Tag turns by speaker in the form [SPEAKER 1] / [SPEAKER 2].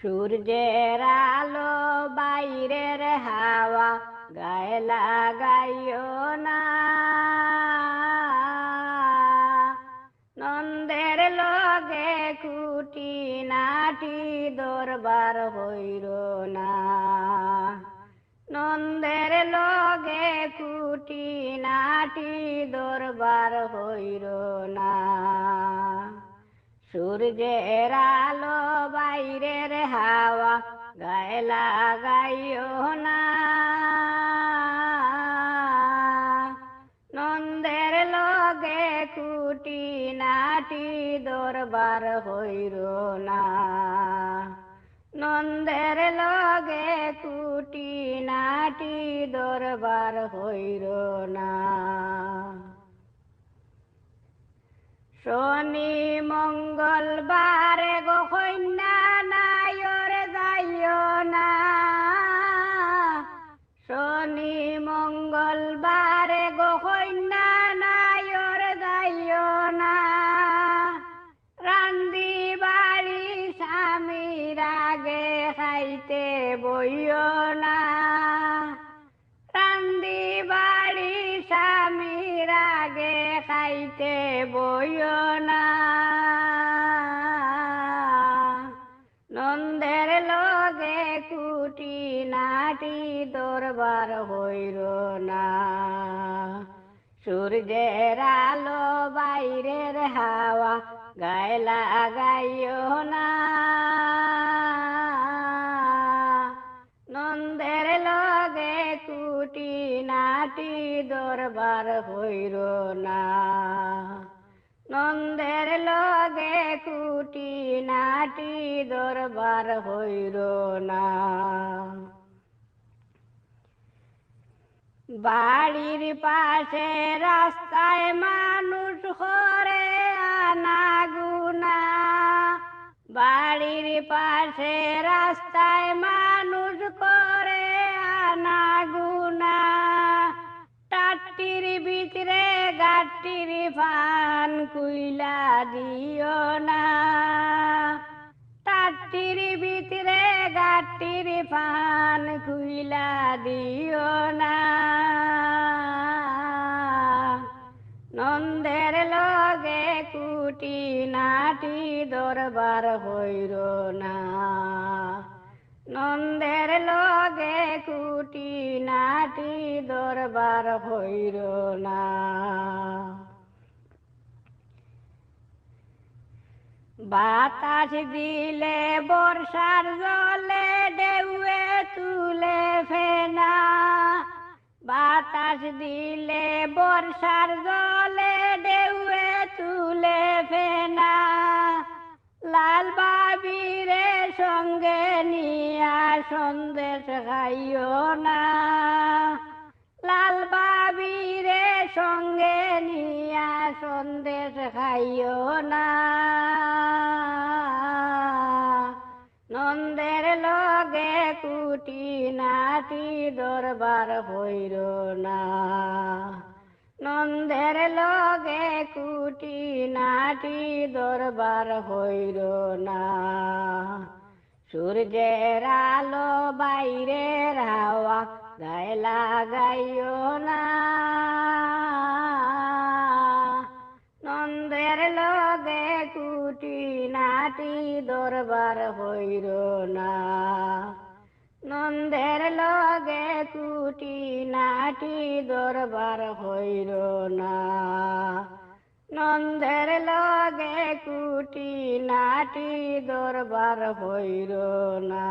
[SPEAKER 1] সূর্যের আলো বাইরের হাওয়া গায়ে লাগাইও না, নন্দের লগে কুটি নাটি দরবার হইল না, নন্দের লগে কুটি নাটি দরবার হইল না। সূর্যের আলো বাইরের হাওয়া গায়ে লাগাইও না, নন্দের লগে কুটি নাটি দরবার হইল না, নন্দের লগে কুটি নাটি দরবার হইল না। শনি মঙ্গলবারে গো কন্যা নায়র যাইও না, শনি মঙ্গলবারে গো কন্যা নায়র যাইও না, রান্দি বাড়ি স্বামীর আগে খাইতে বইও না, রান্দি বাড়ি স্বামীর আগে খাইতে বইও না, নন্দের লগে কুটি নাটি দরবার হইল না। সূর্যের আলো বাইরের হাওয়া গায়ে লাগাইও না, নন্দের লগে কুটি নাটি দরবার হইল না, নন্দের লগে কুটি নাটি দরবার হইল না। বাড়ির পাশে রাস্তায় মানুষ করে আনাগুনা, বাড়ির পাশে রাস্তায় মানুষ করে আনাগুনা, টাট্টির ভিতরে গাট্টির ফান কুইলা দিও না, টাট্টির ভিতরে গাট্টির ফান কুইলা দিও না, নন্দের লগে কুটি নাটি দরবার হইল না, নন্দের লগে কুটি নাটি দরবার হইল না। বাতাস দিলে বর্ষার জলে ঢেউয়ে তুলে ফেনা, বাতাস দিলে বর্ষার জলে ঢেউয়ে তুলে ফেনা, লাল বাবিরে সঙ্গে নিয়া সন্দেশ খাইও না, লাল বাবিরে সঙ্গে নিয়া সন্দেশ খাইও না, নন্দের লগে কুটি নাটি দরবার হইল না, নন্দের লগে কুটি নাটি দরবার হইল না। সূর্যের আলো বাইরের হাওয়া গায়ে লাগাইও না, নন্দের লগে কুটি নাটি দরবার হইল না, নন্দের লগে কুটি নাটি দরবার হইল না, নন্দের লগে কুটি নাটি দরবার হইল না।